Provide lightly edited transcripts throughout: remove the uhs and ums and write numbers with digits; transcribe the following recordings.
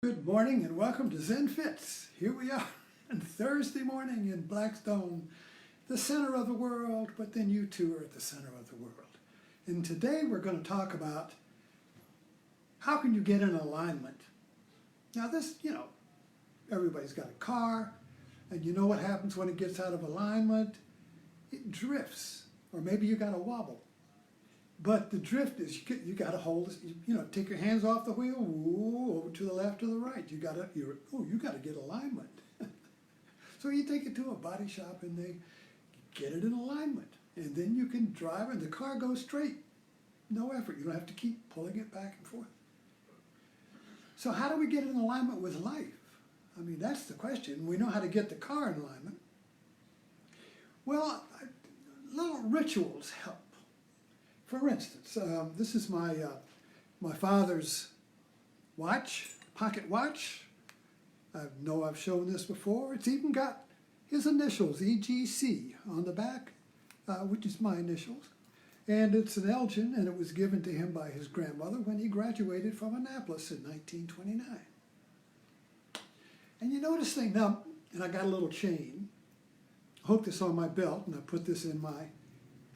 Good morning and welcome to Zen Fits. Here we are on Thursday morning in Blackstone, the center of the world, but then you too are at the center of the world. And today we're going to talk about how can you get in alignment. Now this, everybody's got a car, and you know what happens when it gets out of alignment? It drifts, or maybe you got a wobble. But the drift is you got to hold, take your hands off the wheel, over to the left or the right. You got to get alignment. So you take it to a body shop and they get it in alignment, and then you can drive and the car goes straight, no effort. You don't have to keep pulling it back and forth. So how do we get in alignment with life? I mean, that's the question. We know how to get the car in alignment. Well, little rituals help. For instance, this is my father's watch, pocket watch. I know I've shown this before. It's even got his initials, EGC, on the back, which is my initials. And it's an Elgin, and it was given to him by his grandmother when he graduated from Annapolis in 1929. And you notice thing now, and I got a little chain, hooked this on my belt, and I put this in my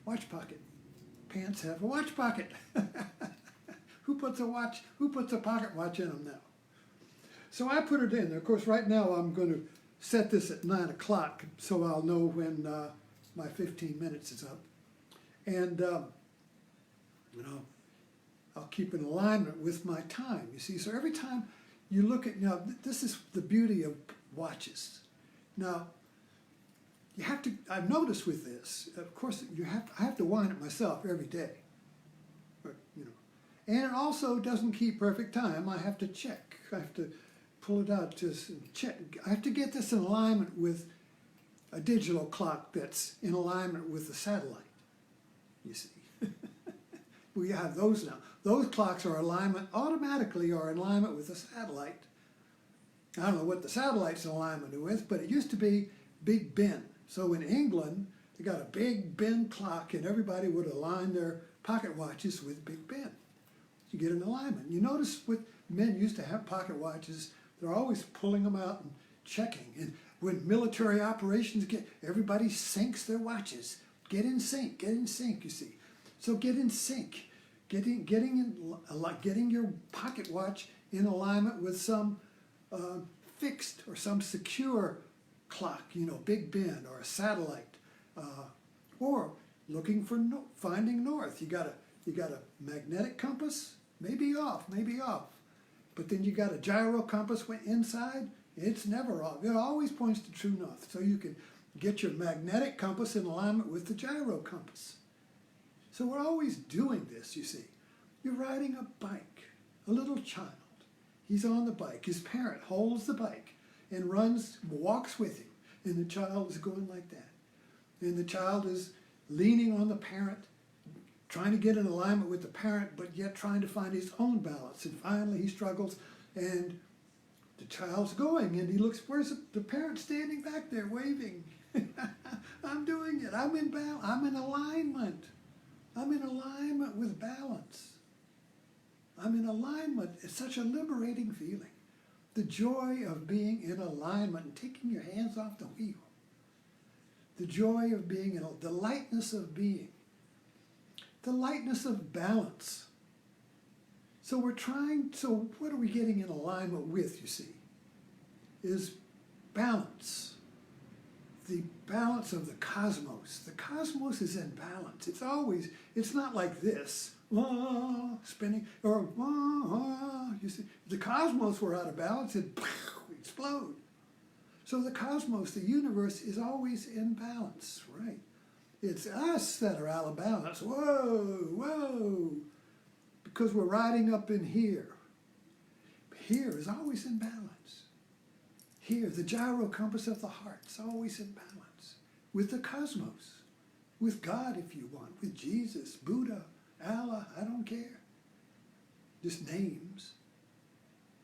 watch pocket. Pants have a watch pocket. Who puts a pocket watch in them now? So I put it in there. Of course, right now I'm going to set this at 9 o'clock so I'll know when my 15 minutes is up. And, I'll keep in alignment with my time, you see. So every time you look at, this is the beauty of watches. Now, I've noticed with this, of course, I have to wind it myself every day. And it also doesn't keep perfect time. I have to check. I have to pull it out just and check. I have to get this in alignment with a digital clock that's in alignment with the satellite, you see. We have those now. Those clocks are automatically are in alignment with the satellite. I don't know what the satellite's in alignment with, but it used to be Big Ben. So in England, they got a Big Ben clock, and everybody would align their pocket watches with Big Ben. You get an alignment. You notice with men used to have pocket watches, they're always pulling them out and checking. And when military operations everybody syncs their watches. Get in sync, you see. So get in sync. Getting your pocket watch in alignment with some fixed or some secure clock, Big Ben or a satellite, or looking for finding north. You got a magnetic compass, maybe off, but then you got a gyro compass inside. It's never off. It always points to true north. So you can get your magnetic compass in alignment with the gyro compass. So we're always doing this. You see, you're riding a bike. A little child, he's on the bike. His parent holds the bike and walks with him, and the child is going like that. And the child is leaning on the parent, trying to get in alignment with the parent, but yet trying to find his own balance. And finally he struggles, and the child's going, and he looks, where's the parent standing back there waving? I'm doing it. I'm in alignment. I'm in alignment with balance. I'm in alignment. It's such a liberating feeling. The joy of being in alignment and taking your hands off the wheel. The joy of being the lightness of being. The lightness of balance. So what are we getting in alignment with, you see, is balance. The balance of the cosmos. The cosmos is in balance. It's not like this. Spinning, or you see, if the cosmos were out of balance, it'd explode. So the cosmos, the universe, is always in balance, right? It's us that are out of balance. Whoa, because we're riding up in here. Here is always in balance. Here, the gyro compass of the heart is always in balance with the cosmos, with God if you want, with Jesus, Buddha, Allah, I don't care. Just names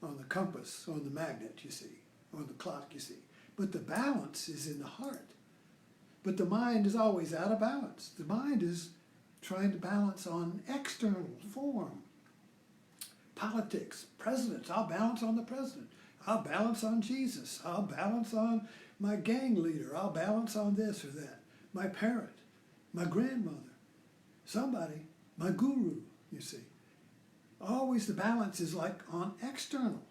on the compass, on the magnet, you see, on the clock, you see. But the balance is in the heart. But the mind is always out of balance. The mind is trying to balance on external form, politics, presidents, I'll balance on the president. I'll balance on Jesus. I'll balance on my gang leader. I'll balance on this or that. My parent, my grandmother, somebody, my guru, you see. Always the balance is like on external.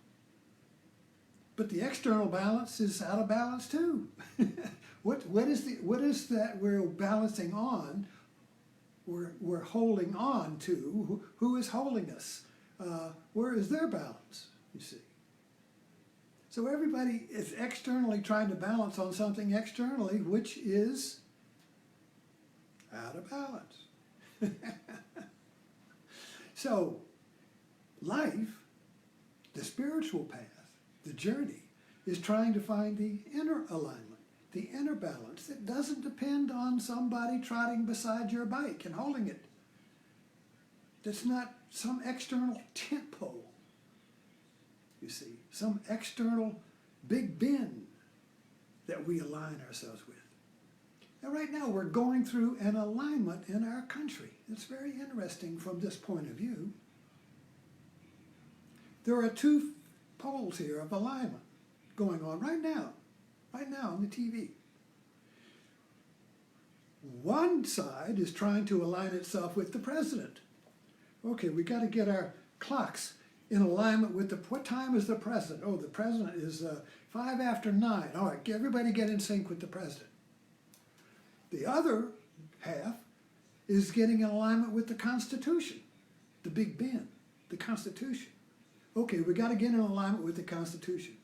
But the external balance is out of balance too. What is that we're balancing on? We're holding on to. Who is holding us? Where is their balance? You see. So everybody is externally trying to balance on something externally, which is out of balance. So life, the spiritual path, the journey, is trying to find the inner alignment, the inner balance that doesn't depend on somebody trotting beside your bike and holding it. That's not some external tent pole, you see, some external Big Ben that we align ourselves with. And right now we're going through an alignment in our country. It's very interesting from this point of view. There are two poles here of alignment going on right now on the TV. One side is trying to align itself with the president. Okay, we got to get our clocks in alignment with what time is the president? Oh, the president is 5 after 9. All right, everybody get in sync with the president. The other half is getting in alignment with the Constitution, the Big Ben, the Constitution. Okay, we got to get in alignment with the Constitution.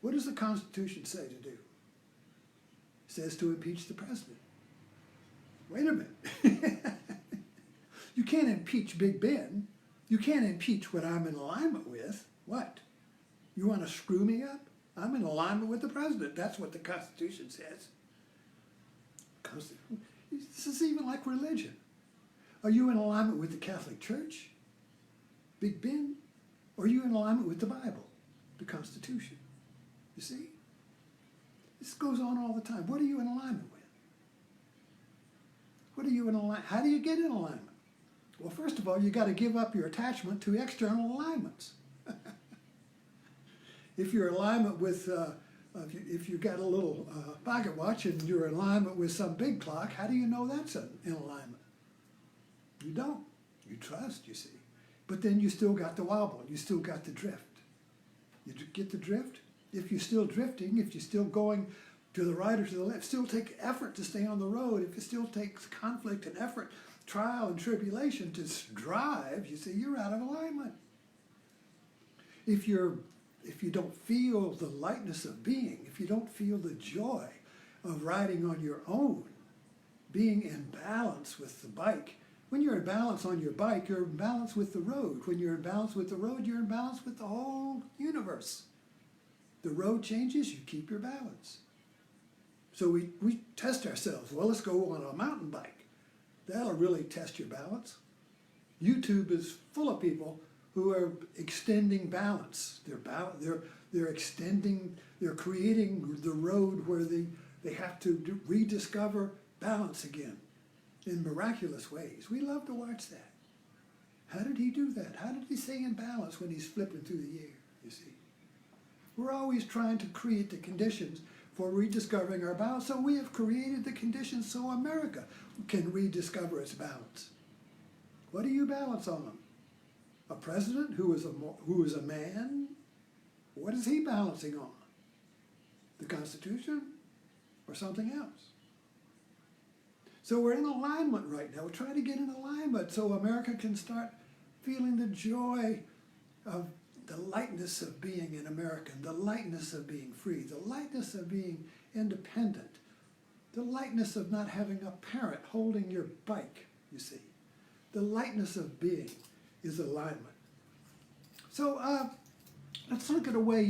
What does the Constitution say to do? It says to impeach the president. Wait a minute. You can't impeach Big Ben. You can't impeach what I'm in alignment with. What? You want to screw me up? I'm in alignment with the president. That's what the Constitution says. This is even like religion. Are you in alignment with the Catholic Church? Big Ben? Or are you in alignment with the Bible, the Constitution? You see? This goes on all the time. What are you in alignment with? What are you in alignment? How do you get in alignment? Well, first of all, you got to give up your attachment to external alignments. If you're in alignment with, if you got a little pocket watch and you're in alignment with some big clock, how do you know that's in alignment? You don't. You trust, you see. But then you still got the wobble. You still got the drift. You get the drift? If you're still drifting, if you're still going to the right or to the left, still take effort to stay on the road. If it still takes conflict and effort, trial and tribulation to drive, you see, you're out of alignment. If you don't feel the lightness of being, if you don't feel the joy of riding on your own, being in balance with the bike, when you're in balance on your bike, you're in balance with the road. When you're in balance with the road, you're in balance with the whole universe. The road changes, you keep your balance. So we test ourselves. Well, let's go on a mountain bike. That'll really test your balance. YouTube is full of people who are extending balance. They're extending, they're creating the road where they have to rediscover balance again in miraculous ways. We love to watch that. How did he do that? How did he stay in balance when he's flipping through the air, you see? We're always trying to create the conditions for rediscovering our balance. So we have created the conditions so America can rediscover its balance. What do you balance on? A president who is a man? What is he balancing on? The Constitution or something else? So we're in alignment right now. We're trying to get in alignment so America can start feeling the joy of the lightness of being an American, the lightness of being free, the lightness of being independent, the lightness of not having a parent holding your bike, you see. The lightness of being is alignment. So let's look at a way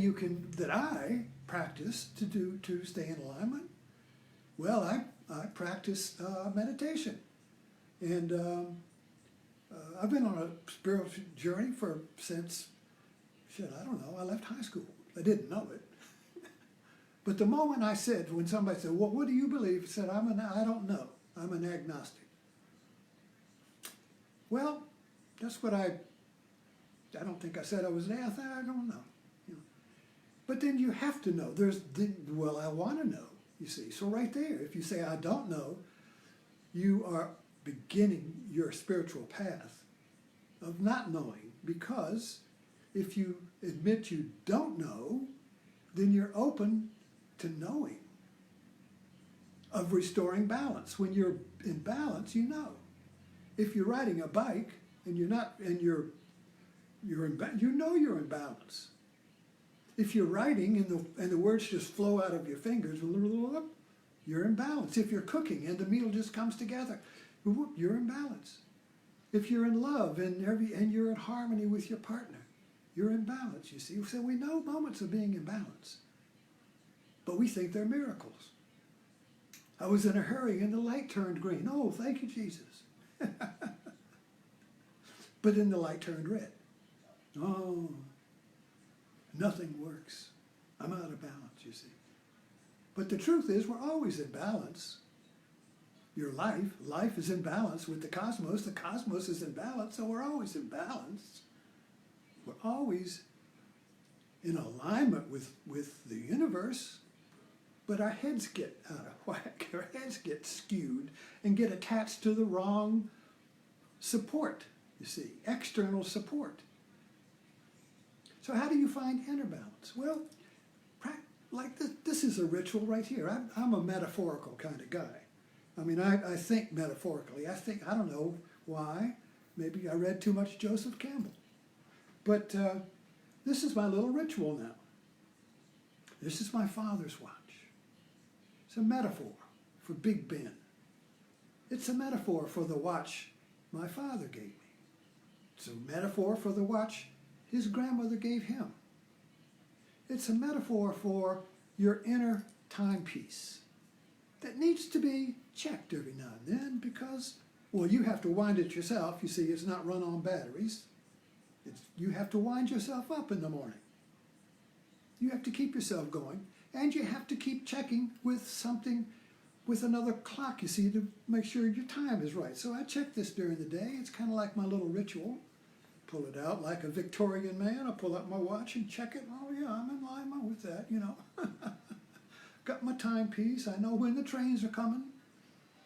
that I practice to stay in alignment. Well, I practice meditation. And I've been on a spiritual journey since, I don't know, I left high school. I didn't know it. But the moment when somebody said, well, what do you believe? I said, I don't know. I'm an agnostic. Well, that's what I I don't think I said I was there. I don't know. You know. But then you have to know. Well, I want to know, you see. So right there, if you say, I don't know, you are beginning your spiritual path of not knowing, because if you admit you don't know, then you're open to knowing, of restoring balance. When you're in balance, you know. If you're riding a bike and you're not, and you know you're in balance. If you're writing and the words just flow out of your fingers, you're in balance. If you're cooking and the meal just comes together, you're in balance. If you're in love and you're in harmony with your partner, you're in balance, you see. So we know moments of being in balance, but we think they're miracles. I was in a hurry and the light turned green. Oh, thank you, Jesus. But then the light turned red. Oh, nothing works. I'm out of balance, you see. But the truth is, we're always in balance. Your life is in balance with the cosmos is in balance, so we're always in balance. We're always in alignment with the universe, but our heads get out of whack. Our heads get skewed and get attached to the wrong support, you see, external support. So how do you find inner balance? Well, like this is a ritual right here. I'm a metaphorical kind of guy. I mean, I think metaphorically. I don't know why. Maybe I read too much Joseph Campbell. But this is my little ritual now. This is my father's watch. It's a metaphor for Big Ben. It's a metaphor for the watch my father gave me. It's a metaphor for the watch his grandmother gave him. It's a metaphor for your inner timepiece that needs to be checked every now and then because, well, you have to wind it yourself. You see, it's not run on batteries. You have to wind yourself up in the morning. You have to keep yourself going, and you have to keep checking with something, with another clock, you see, to make sure your time is right. So I check this during the day. It's kind of like my little ritual. Pull it out like a Victorian man. I pull out my watch and check it. Oh yeah, I'm in alignment with that, you know. Got my timepiece. I know when the trains are coming.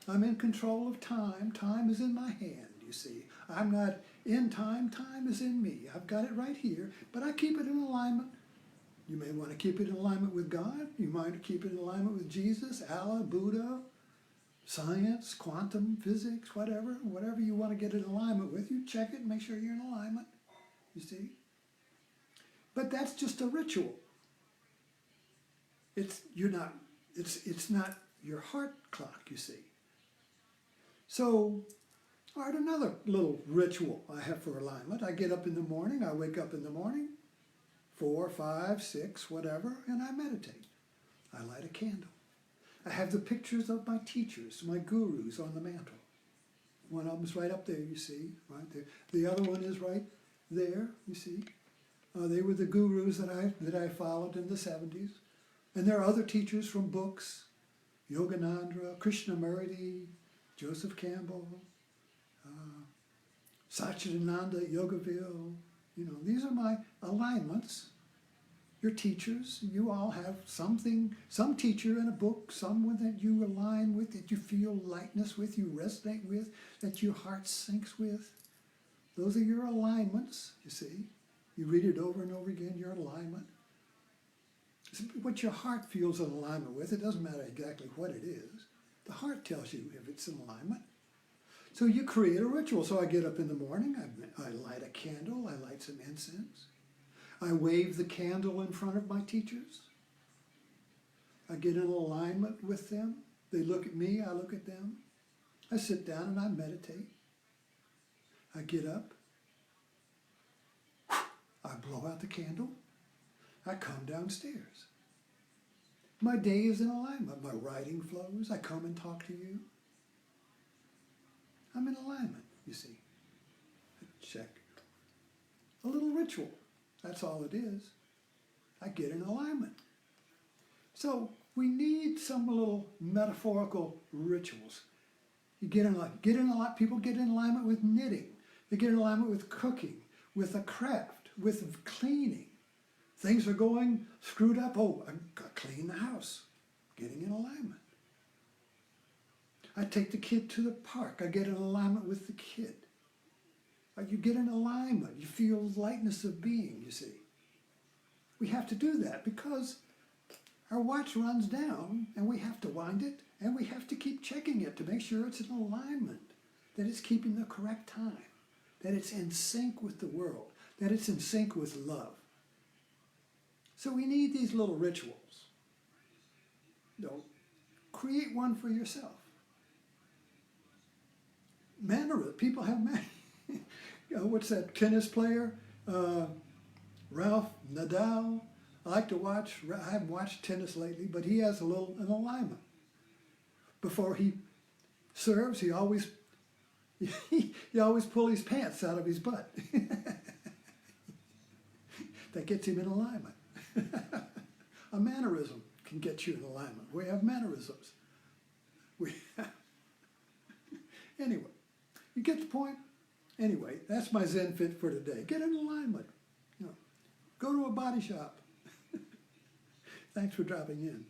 I'm in control of time. Time is in my hand, you see. I'm not in time. Time is in me. I've got it right here, but I keep it in alignment. You may want to keep it in alignment with God. You might keep it in alignment with Jesus, Allah, Buddha, science, quantum physics, whatever you want to get in alignment with, you check it and make sure you're in alignment, you see. But that's just a ritual. It's not your heart clock, you see. So, all right, another little ritual I have for alignment. I get up in the morning, I wake up in the morning, 4, 5, 6, whatever, and I meditate. I light a candle. I have the pictures of my teachers, my gurus on the mantle. One of them's right up there, you see, right there. The other one is right there, you see. They were the gurus that I followed in the 70s. And there are other teachers from books, Yoganandra, Krishnamurti, Joseph Campbell, Satchidananda, Yogaville. You know, these are my alignments. Your teachers, you all have something, some teacher in a book, someone that you align with, that you feel lightness with, you resonate with, that your heart syncs with. Those are your alignments, you see. You read it over and over again, your alignment. What your heart feels in alignment with, it doesn't matter exactly what it is. The heart tells you if it's in alignment. So you create a ritual. So I get up in the morning, I light a candle, I light some incense. I wave the candle in front of my teachers. I get in alignment with them. They look at me, I look at them. I sit down and I meditate. I get up. I blow out the candle. I come downstairs. My day is in alignment. My writing flows. I come and talk to you. I'm in alignment, you see. I check. A little ritual. That's all it is. I get in alignment. So we need some little metaphorical rituals. You get in alignment. People get in alignment with knitting. They get in alignment with cooking, with a craft, with cleaning. Things are going screwed up. Oh, I've got to clean the house. Getting in alignment. I take the kid to the park. I get in alignment with the kid. You get in alignment. You feel lightness of being, you see. We have to do that because our watch runs down and we have to wind it and we have to keep checking it to make sure it's in alignment, that it's keeping the correct time, that it's in sync with the world, that it's in sync with love. So we need these little rituals. Don't create one for yourself. People have what's that tennis player? Ralph Nadal. I like to watch. I haven't watched tennis lately, but he has an alignment. Before he serves, he always pulls his pants out of his butt. That gets him in alignment. A mannerism can get you in alignment. We have mannerisms. Anyway, you get the point? Anyway, that's my Zen fit for today. Get in alignment. Go to a body shop. Thanks for dropping in.